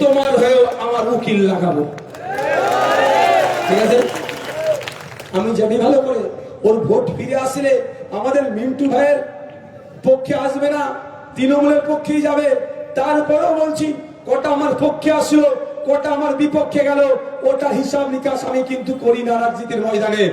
তোমার হয়েও আমার উকিল লাগাবো। ঠিক আছে, আমি জানি ভালো করে ওর ভোট ফিরে আসলে আমাদের মিন্টু ভাইয়ের পক্ষে আসবে না, তৃণমূলের পক্ষেই যাবে। তারপরেও বলছি, কটা আমার পক্ষে আসলো, কটা আমার বিপক্ষে গেল, ওটা হিসাব নিকাশ আমি কিন্তু করি না রাজনীতির ময়দানে।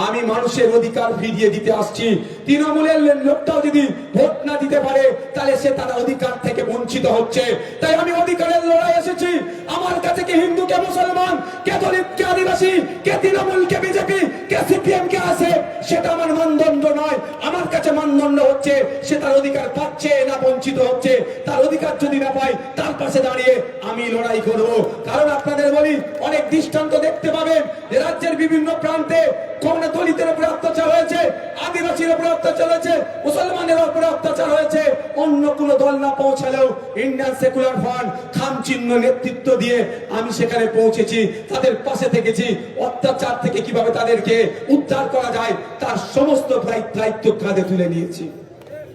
আমি মানুষের অধিকার ফিরিয়ে দিতে আসছি। তৃণমূলের লোকটাও যদি ভোট না দিতে পারে, তাহলে সে তার অধিকার থেকে বঞ্চিত হচ্ছে। তাই আমি অধিকারের লড়াই এসেছি। আমার কাছে কে হিন্দু, কে মুসলমান, কে দলিত, কে আদিবাসী, কে তৃণমূল, কে বিজেপি, কে সিপিএম, কে আছে, সেটা আমার মানদণ্ড নয়। আমার কাছে মানদণ্ড হচ্ছে সে তার অধিকার পাচ্ছে না বঞ্চিত হচ্ছে। তার অধিকার যদি না পায়, তার পাশে দাঁড়িয়ে আমি লড়াই করব। কারণ আপনাদের বলি, অনেক দৃষ্টান্ত দেখতে পাবেন যে রাজ্যের বিভিন্ন প্রান্তে কোন দলিতের উপরে অত্যাচার হয়েছে, আদিবাসীর উপরে অত্যাচার হয়েছে, মুসলমানের উপরে অত্যাচার হয়েছে। অন্য কোন দল না পৌঁছালেও ইন্ডিয়ান সেকুলার ফ্রন্ট খামচিহ্ন নেতৃত্ব দিয়ে আমি সেখানে পৌঁছেছি, তাদের পাশে থেকেছি। অত্যাচার থেকে কিভাবে তাদেরকে উদ্ধার করা যায় তার সমস্ত দায়িত্ব কাঁধে তুলে নিয়েছি।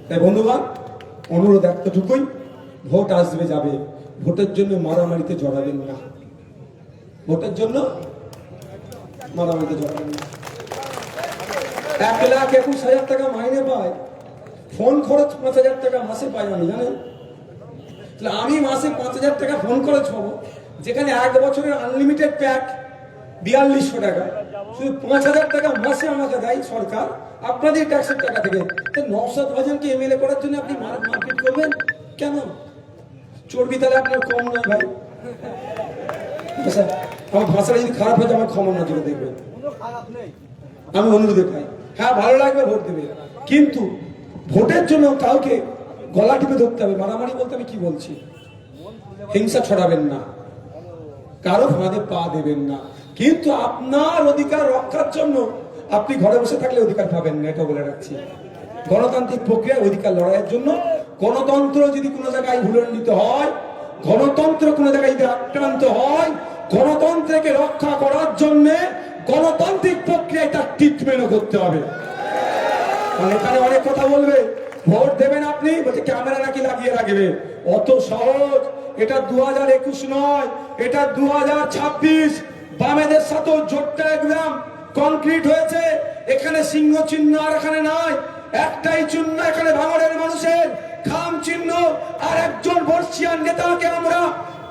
তাই বন্ধুগণ, অনুরোধ এতটুকুই, ভোট আসবে যাবে, ভোটের জন্য মারামারিতে জড়াবেন না। ভোটের জন্য মারামারিতে জড়াবেন না। 1,21,000 টাকা মাইনে পায়, ফোন খরচ 5,000 টাকা মাসে পাই আমি, জানেন? তাহলে আমি মাসে 5,000 টাকা ফোন খরচ পাবো, যেখানে 1 বছরের আনলিমিটেড প্যাক 4200 টাকা, শুধু 5,000 টাকা মাসে আমাকে দেয় সরকার আপনাদের ট্যাক্সের টাকা থেকে। নওশাদ ভাইজানকে এমএলএ করার জন্য আপনি মারপিট করবেন কেন? চর্বি তাহলে আপনার কম নয় ভাই। আমার ভাষাটা যদি খারাপ হয়, আমার ক্ষমা নজরে দেখবেন, আমি অনুরোধ খাই। হ্যাঁ, ভালো লাগবে, ভোট দেবে, কিন্তু ভোটের জন্য কাউকে গলা টিপে ধরতে হবে, মারামারি বলতে আমি কি বলছি, হিংসা ছড়াবেন না, কারো ফাঁদে পা দেবেন না। কিন্তু আপনার অধিকার রক্ষার জন্য আপনি ঘরে বসে থাকলে অধিকার পাবেন না, এটা বলে রাখছি। গণতান্ত্রিক প্রক্রিয়ায় অধিকার লড়াইয়ের জন্য, গণতন্ত্র যদি কোনো জায়গায় ভুলণ্ডিত হয়, গণতন্ত্র কোনো জায়গায় যদি আক্রান্ত হয়, গণতন্ত্রকে রক্ষা করার জন্য গণতান্ত্রিক প্রক্রিয়ায় তার ট্রিটমেন্টও করতে হবে। এখানে অনেক কথা বলবে, ভোট দেবেন আপনি, বলছে ক্যামেরা নাকি লাগিয়ে রাখবে, অত সহজ। এটা 2021 নয়, এটা 2026। বামেদের সাথেও জোটটা একদম কংক্রিট হয়েছে। এখানে সিংহ চিহ্ন আর এখানে নাই, একটাই চিহ্ন এখানে ভাঙড়ের মানুষের খাম চিহ্ন। আর একজন বর্ষিয়ান নেতাকে আমরা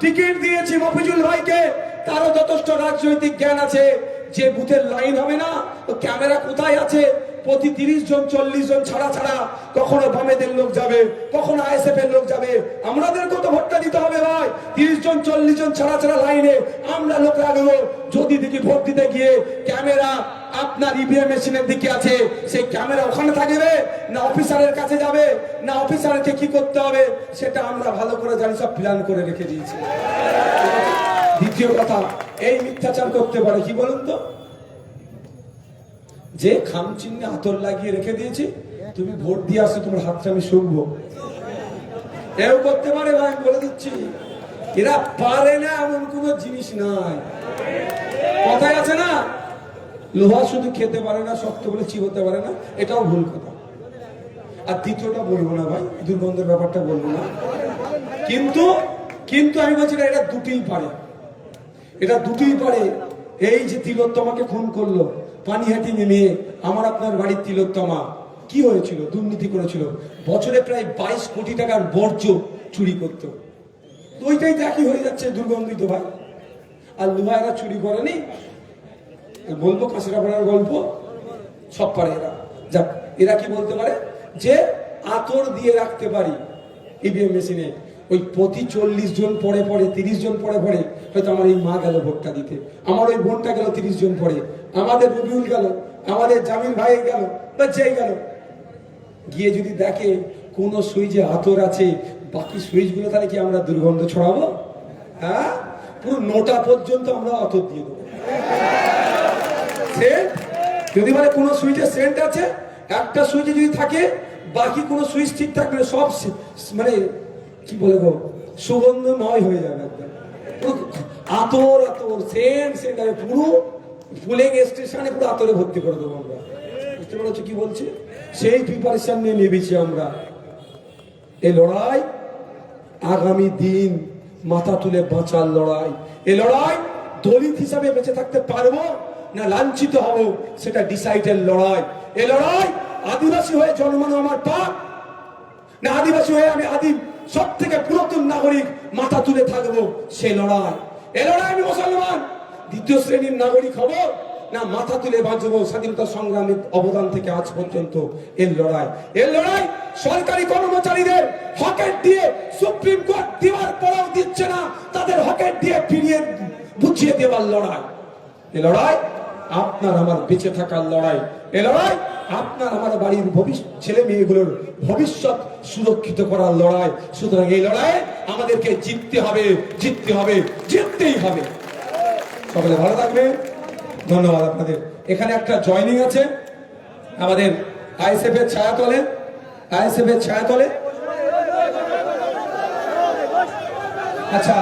টিকিট দিয়েছি, মফিজুল ভাইকে। তারও যথেষ্ট রাজনৈতিক জ্ঞান আছে। যে বুথের লাইন হবে না, তো ক্যামেরা কোথায় আছে, প্রতি 30 জন 40 জন ছাড়া ছাড়া কখনো বামেদের লোক যাবে, কখনো আইএসএফ এর লোক যাবে। আমাদেরকেও তো ভোটটা দিতে হবে ভাই। 30 জন 40 জন ছাড়া ছাড়া লাইনে আমরা লোক রাখবো। যদি দেখি ভোট দিতে গিয়ে ক্যামেরা আপনার ইভিএম মেশিনের দিকে আছে, সেই ক্যামেরা ওখানে থাকবে না অফিসারের কাছে যাবে, না অফিসারকে কি করতে হবে সেটা আমরা ভালো করে জানি, সব প্ল্যান করে রেখে দিয়েছি। দ্বিতীয় কথা, এই মিথ্যাচার করতে পারে কি বলুন তো, যে খাম চিহ্নে হাতর লাগিয়ে রেখে দিয়েছি, তুমি ভোট দিয়ে আসো, তোমার হাতটা আমি শুকবো, এও করতে পারে ভাই, বলে দিচ্ছি। এরা পারে না এমন কোন জিনিস নাই। কথায় আছে না, লোহা শুধু খেতে পারে না, শক্ত বলে চিবোতে পারে না, এটাও ভুল কথা। আর দ্বিতীয়টা বলবো না ভাই, দুর্গন্ধের ব্যাপারটা বলবো না, কিন্তু কিন্তু আমি বলছি না, এটা দুটোই পারে, এটা দুটোই পারে। এই যে তিলোত্তমাকে খুন করলো, পানিহাটি নেমে আমার আপনার বাড়ির তিলোত্তমা, কি হয়েছিল, দুর্নীতি করেছিল, বছরে প্রায় 22 কোটি টাকার বর্জ্য চুরি করত। ওইটাই একই হয়ে যাচ্ছে, দুর্গন্ধিত ভাই। আর লোহায়রা চুরি করেনি, বলবো কাঁচরা পড়ার গল্প, সব পারে এরা। যাক, এরা কি বলতে পারে যে আতর দিয়ে রাখতে পারি ইভিএম মেশিনে, ওই প্রতি 40 জন পরে পরে 30 জন পরে পরে হয়তো আমার এই মা গেল ভোটটা দিতে, আমার ওই বোনটা গেল 30 জন পরে, আমাদের রবিউল গেল, আমাদের জামিল ভাই গেল, বা যেই গেল, গিয়ে যদি দেখে কোন সুইচে আতর আছে, বাকি সুইচ গুলো তাহলে কি আমরা দুর্গন্ধ ছড়াবো? হ্যাঁ, পুরো নোটা পর্যন্ত আমরা আতর দিয়ে দেবো। যদি মানে কোন সুইচে সেন্ট আছে, একটা সুইচে যদি থাকে, বাকি কোন সুইচ ঠিক থাকবে, সব মানে কি বলে গো, সুগন্ধময় হয়ে যাবে একদম, আতর আতর সেন্ট সেন্ট, পুরো ফুলিং স্টেশনে পুরো আতরে ভর্তি করে দেবো আমরা। বুঝতে পারছো কি বলছি? সেই প্রিপারেশন নিয়ে নেমেছি আমরা। এই লড়াই আগামী দিন মাথা তুলে বাঁচার লড়াই। এ লড়াই দলিত হিসাবে বেঁচে থাকতে পারবো না লাঞ্ছিত হব, সেটা ডিসাইডের লড়াই। এ লড়াই আদিবাসী হয়ে জন্মানো আমার পাপ না আদিবাসী হয়ে আমি আদিম সব থেকে পুরাতন নাগরিক মাথা তুলে থাকবো, সে লড়াই। এ লড়াই আমি মুসলমান দ্বিতীয় শ্রেণীর নাগরিক হব না মাথা তুলে বাঁচবো স্বাধীনতা সংগ্রামের অবদান থেকে আজ পর্যন্ত। এর লড়াই, এর লড়াই সরকারি কর্মচারীদের হকের দিয়ে সুপ্রিম কোর্ট দেওয়ার পরেও দিচ্ছে না, তাদের হকের দিয়ে ফিরিয়ে বুঝিয়ে দেওয়ার লড়াই। এ লড়াই আপনার আমার বেঁচে থাকার লড়াই। এ লড়াই আপনার আমার বাড়ির ছেলে মেয়েগুলোর ভবিষ্যৎ সুরক্ষিত করার লড়াই। সুতরাং এই লড়াইয়ে আমাদেরকে জিততে হবে, জিততে হবে, জিততেই হবে। সকলে ভালো থাকবে, ধন্যবাদ আপনাদের। এখানে একটা জয়নিং আছে আমাদের আইএসএফ এর ছায়াতলে, আইএসএফ এর ছায়াতলে। আচ্ছা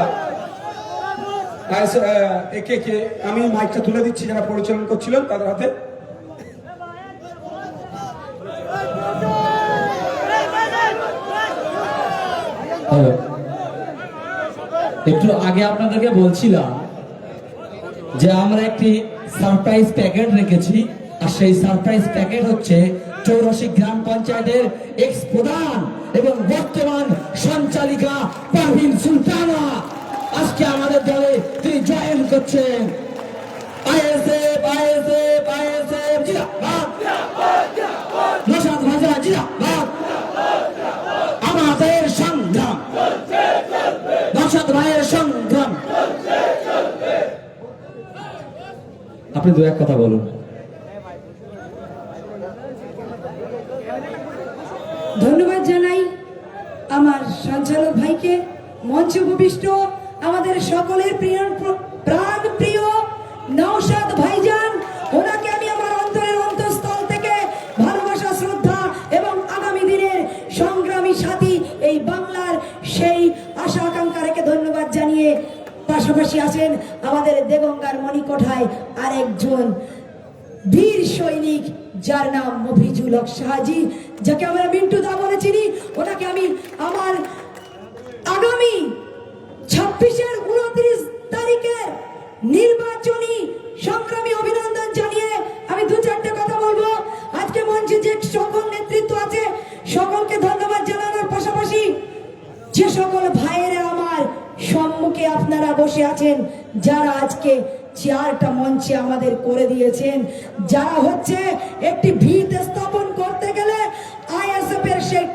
একে কে আমি মাইকটা তুলে দিচ্ছি, যারা পরিচালনা করছিলেন তাদের হাতে। একটু আগে আপনাদেরকে বলছিলাম যে আমরা একটি সারপ্রাইজ প্যাকেট রেখেছি, আর সেই সারপ্রাইজ প্যাকেট হচ্ছে 84 গ্রাম পঞ্চায়েতের এক্স প্রধান এবং বর্তমান সঞ্চালিকা পারভিন সুলতানা আজকে আমাদের দলে তিনি জয়েন করছেন। আইএসএফ আইএসএফ আইএসএফ জিন্দাবাদ, নশাদ ভাজা জিন্দাবাদ, আমাদের সংগ্রাম, নশাদ ভাইয়ের সংগ্রাম। আপনি দু এক কথা বলুন। ধন্যবাদ জানাই আমার সঞ্চালক ভাইকে, মঞ্চে উপবিষ্ট আমাদের সকলের প্রাণ প্রিয় নওশাদ ভাইজান, ওনাকে আমি আমার অন্তরের অন্তঃস্থল থেকে ভালোবাসা, শ্রদ্ধা এবং আগামী দিনের সংগ্রামী সাথী এই বাংলার সেই আশা আকাঙ্ক্ষা রেখে ধন্যবাদ জানিয়ে পাশাপাশি আছেন আমাদের দেগঙ্গার মণিকোঠায় আরেকজন বীর সৈনিক যার নাম মফিজুল হক শাহজি, যাকে আমরা মিন্টু দা বলে চিনি। ওনাকে আমি আমার আগামী 26-এর 29 তারিখের নির্বাচনী সংগ্রামী অভিনন্দন জানিয়ে আমি দু চারটে কথা বলবো। আজকে মঞ্চে যে সকল নেতৃত্ব আছে সকলকে ধন্যবাদ জানানোর পাশাপাশি যে সকল ভাইয়েরা আমার সম্মুখে আপনারা বসে আছেন, যারা আজকে চেয়ারটা মঞ্চে আমাদের করে দিয়েছেন, যারা হচ্ছে একটি ভিত স্থাপন করতে গেলে আইএসএফ এর সেই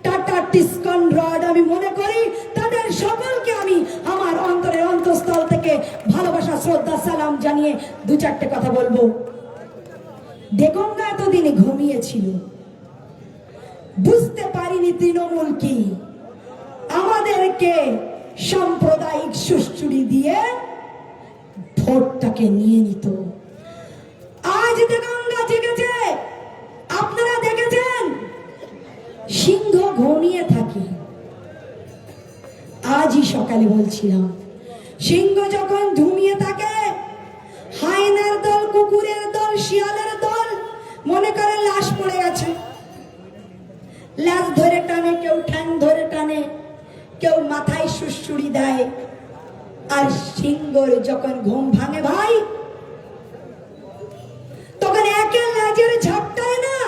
টাটা টিসকন রড আমি মনে করি, তাদের সকলকে আমি আমার অন্তরের অন্তঃস্থল থেকে ভালোবাসা, শ্রদ্ধা, সালাম জানিয়ে দু চারটে কথা বলবো। দেগঙ্গা এতদিনে ঘুমিয়েছিল, বুঝতে পারিনি তৃণমূল কি, আমাদেরকে সাম্প্রদায়িক সুশ্রুড়ি দিয়ে ভোটটাকে নিয়ে নিত। আজ দেগঙ্গা জেগেছে, আপনারা দেখেছেন সিংহ ঘুমিয়ে থাকে। আজই সকালে বলছিলাম সিংহ যখন ঘুমিয়ে থাকে, হায়নার দল, কুকুরের দল, শিয়ালের দল মনে করে লাশ পড়ে গেছে, লাশ ধরে টানে, কেউ ঠ্যাং ধরে টানে, কেউ মাথায় সুড়সুড়ি দেয়। আর সিংহর যখন ঘুম ভাঙে ভাই, তখন একে লাজের ঝাপটায় না,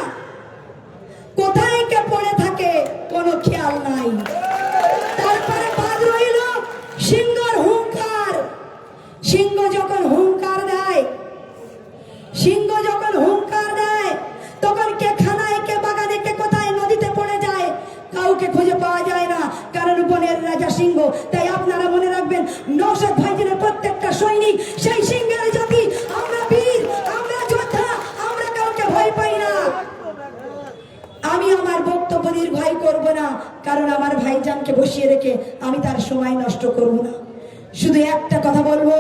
কোথায় কে পড়ে থাকে কোনো খেয়াল নাই। তারপরে বাদ রইল সিংহর হুঙ্কার। সিংহ যখন হুঙ্কার দেয়, সিংহ যখন হুঙ্কার দেয়, তখন কে খানায়, কে বাগানে, কে কোথায় নদীতে পড়ে যায়, কাউকে খুঁজে পাওয়া যায় না, কারণ বনের রাজা সিংহ। তাই আপনারা মনে রাখবেন, নওশাদ ভাইজানের প্রত্যেকটা সৈনিক সেই সিংহের জাতি। আমরা বীর, আমরা যোদ্ধা, আমরা কাউকে ভয় পাই না। আমি আমার বক্তব্য দীর্ঘায়ু করব না, কারণ আমার ভাইজানকে বসিয়ে রেখে আমি তার সময় নষ্ট করব না। শুধু একটা কথা বলবো,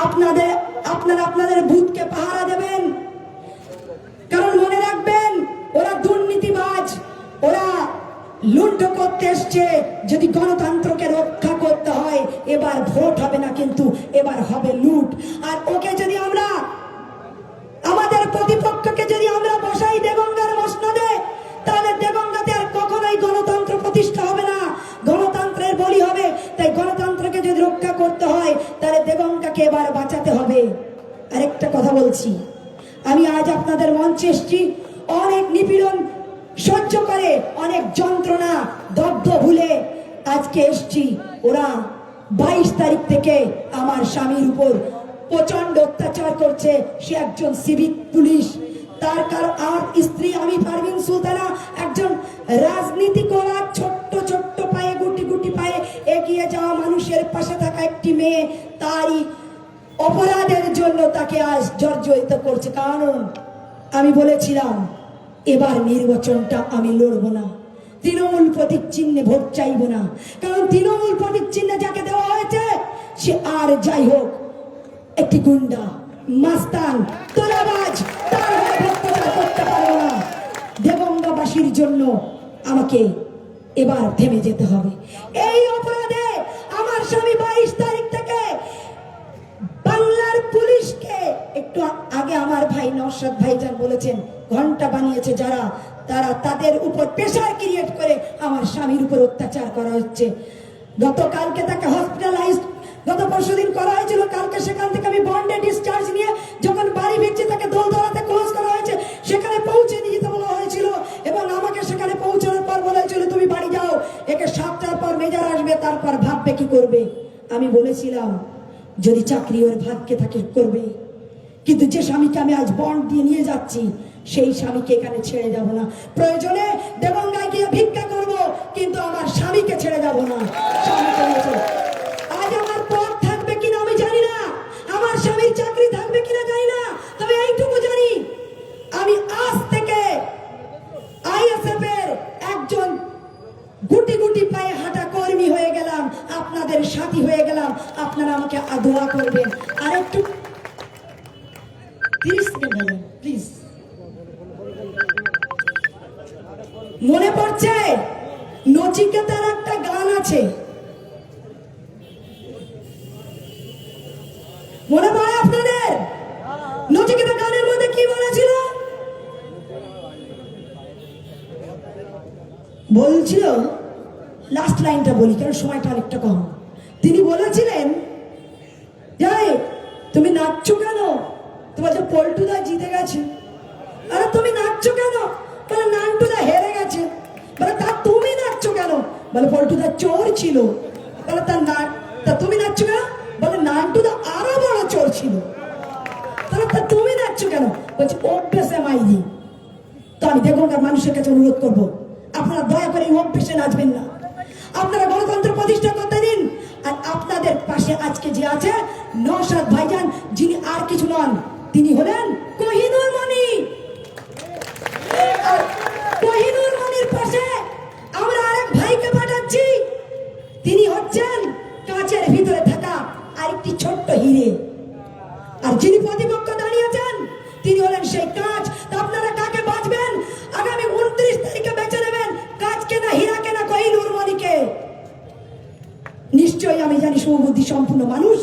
আপনারা আপনাদের বুথকে পাহারা দেবেন, কারণ মনে রাখবেন ওরা দুর্নীতিবাজ, ওরা লুণ্ঠ করতে এসছে। যদি গণতন্ত্রকে রক্ষা করতে হয়, এবার ভোট হবে না, কিন্তু এবার হবে লুট। আর ওকে যদি আমরা, আমাদের প্রতিপক্ষকে যদি আমরা বসাই দেগঙ্গার মসনদে, তাহলে দেগঙ্গাতে আর কখনোই গণতন্ত্র প্রতিষ্ঠা হবে না। গণতন্ত্র বলছি। আমি আজ আপনাদের মঞ্চে এসেছি অনেক নিপীড়ন সহ্য করে, অনেক যন্ত্রণা দগ্ধ ভুলে আজকে এসেছি। ওরা 22 তারিখ থেকে আমার স্বামীর উপর প্রচন্ড অত্যাচার করছে। সে একজন সিভিক পুলিশ, তার আর স্ত্রী আমি পারভিন সুলতানা একজন রাজনীতি করা ছোট্ট ছোট্ট পায়ে গুটি গুটি পায়ে এগিয়ে যাওয়া মানুষের পাশে থাকা একটি মেয়ে। তারই অপরাধের জন্য তাকে আজ জর্জরিত করছে। কারণ আমি বলেছিলাম এবার নির্বাচনটা আমি লড়বো না, তৃণমূল প্রতীক চিহ্নে ভোট চাইবো না। কারণ তৃণমূল প্রতীক চিহ্নে যাকে দেওয়া হয়েছে সে আর যাই হোক একটি গুন্ডা, মাস্তান, তোলাবাজ, তার হয়ে ভোট প্রচার করতে পারবো না। দেগঙ্গাবাসীর জন্য আমাকে এবার থেমে যেতে হবে। এই অপরাধে আমার স্বামী 22 তারিখ থেকে বাংলার পুলিশকে, একটু আগে আমার ভাই নওশাদ ভাইজান বলেছেন ঘন্টা বানিয়েছে যারা, তারা তাদের উপর প্রেসার ক্রিয়েট করে আমার স্বামীর উপর অত্যাচার করা হচ্ছে। গতকালকে তাকে হসপিটালাইজ গত পরশুদিন করা হয়েছিল। কালকে সেখান থেকে আমি বন্ডে ডিসচার্জ নিয়ে যখন বাড়ি ফিরছি তাকে দোলতলাতে ক্লোজ করা হয়েছে, সেখানে পৌঁছে দিয়ে যেতে বলা হয়েছিল এবং আমাকে সেখানে পৌঁছানোর পর বলা হয়েছিল তুমি বাড়ি যাও, একে 7টার পর মেজার আসবে, তারপর ভাববে কি করবে। আমি বলেছিলাম যদি চাকরি ওর ভাগ্যে থাকে করবে, কিন্তু যে স্বামীকে আমি আজ বন্ড দিয়ে নিয়ে যাচ্ছি সেই স্বামীকে এখানে ছেড়ে যাব না। প্রয়োজনে দেবঙ্গায় গিয়ে ভিক্ষা করব, কিন্তু আমার স্বামীকে ছেড়ে যাব না। স্বামীকে আজ আমার পথ থাকবে কিনা আমি জানি না, আমার স্বামীর চাকরি থাকবে কিনা জানি না, তবে এইটুকু জানি আমি আজ থেকে আইএসএফ এর একজন গুটি গুটি পায়ে হাঁটা কর্মী হয়ে গেলাম, আপনাদের সাথী হয়ে গেলাম। আপনারা আমাকে দোয়া করবেন। আর একটু 30 সেকেন্ড প্লিজ। মনে পড়ছে নচিকেতার একটা গান আছে, মনে পড়ে আপনাদের? নচিকেতা গানের মধ্যে কি বলেছিল? বলছিল, লাস্ট লাইনটা বলি কারণ সময়টা অনেকটা কম। তিনি বলেছিলেন যাই তুমি নাচছো কেন? তোমার যে পল্টুদা জিতে গেছে। আরে তুমি নাচছো কেন? বলে নান্টুদা হেরে গেছে। বলে তা তুমি নাচছো কেন? বলে পল্টুদা চোর ছিল। বলে তা তুমি নাচছো কেন? বলে নান্টুদা আরো বড় চোর ছিল। তাহলে তা তুমি নাচছো কেন? বলছে অভ্যেসে মাইরি। তো আমি দেগঙ্গার মানুষের কাছে অনুরোধ করবো আপনারা দয়া করে এই অভ্যেসে নাচবেন না। আপনারা গণতন্ত্র প্রতিষ্ঠা করতে দিন। আর আপনাদের পাশে আজকে যে আছে নওশাদ ভাইজান, যিনি আর কিছু নন, তিনি হলেন কোহিনুর মণি। আর কোহিনুর মণির পাশে আমরা আরেক ভাইকে পাঠাচ্ছি, তিনি হচ্ছেন কাঁচের ভিতরে থাকা আরেকটি ছোট্ট হিরে। আর যিনি প্রতিপক্ষ দাঁড়িয়েছেন তিনি হলেন সেই কাঁচ। তা আপনারা কাকে বাঁচবেন? আগামী 29 তারিখে বেছে নেবেন কাঁচকে না হীরাকে না কোহিনুর মণিকে। নিশ্চয়ই আমি জানি সুবুদ্ধি সম্পূর্ণ মানুষ।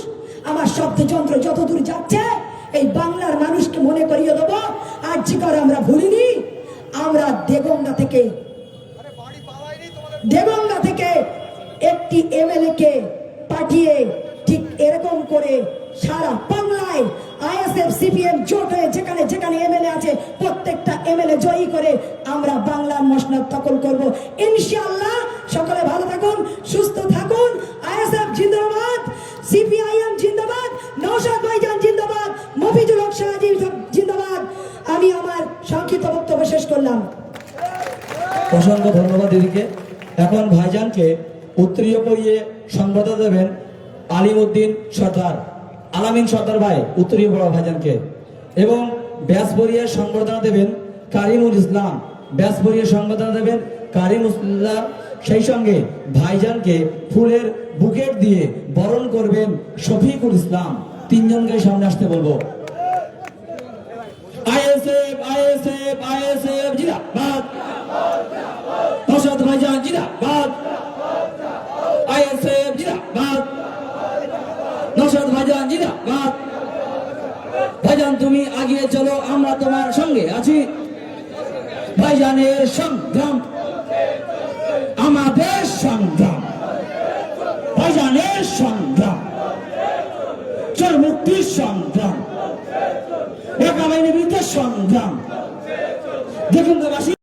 আমার শব্দ যন্ত্র যতদূর যাচ্ছে এই বাংলার মানুষকে মনে করিয়ে দেবো আর জি করে আমরা ভুলিনি। আমরা দেগঙ্গা থেকে একটি এমএলএ কে পাঠিয়ে ঠিক এরকম করে সারা বাংলায় আইএসএফ সিপিএম জোট হয়ে যেখানে যেখানে এমএলএ আছে প্রত্যেকটা এমএলএ জয়ী করে আমরা বাংলার মসনদ দখল করব ইনশাআল্লাহ। সকলে ভালো থাকুন, সুস্থ থাকুন। আইএসএফ জিন্দাবাদ, সিপিআইএম জিন্দাবাদ, নওশাদ ভাইজান জিন্দাবাদ, মফিজুল হক সাহাজি জিন্দাবাদ। আমি আমার সংক্ষিপ্ত বক্তব্য শেষ করলাম। অসংখ্য ধন্যবাদ দিদিকে। এখন ভাইজানকে উত্তরীয় পরিয়ে সংবর্ধনা দেবেন আলিমউদ্দিন সর্দার, আলামিন সর্দার ভাই উত্তরীয় পড়া ভাইজানকে, এবং ব্যাস পরিয়ে সংবর্ধনা দেবেন কারিমুল ইসলাম, ব্যাস পরিয়ে সংবর্ধনা দেবেন কারিমুল ইসলাম। সেই সঙ্গে ভাইজানকে ফুলের বুকেট দিয়ে বরণ করবেন শফিকুল ইসলাম। তিনজনকে সামনে আসতে বলবো। আইএসএফ আইএসএফ আইএসএফ জিন্দাবাদ, নওশাদ ভাইজান জিন্দাবাদ, আইএসএফ জিন্দাবাদ, নওশাদ ভাইজান জিন্দাবাদ। ভাইজান তুমি আগিয়ে চলো, আমরা তোমার সঙ্গে আছি। ভাইজানের সংগ্রাম আমাদের সংগ্রাম, ভাইজানের সংগ্রাম, চোর মুক্তির সংগ্রাম, ঢাকা বাহিনীর বিরুদ্ধে সংগ্রাম। দেখুন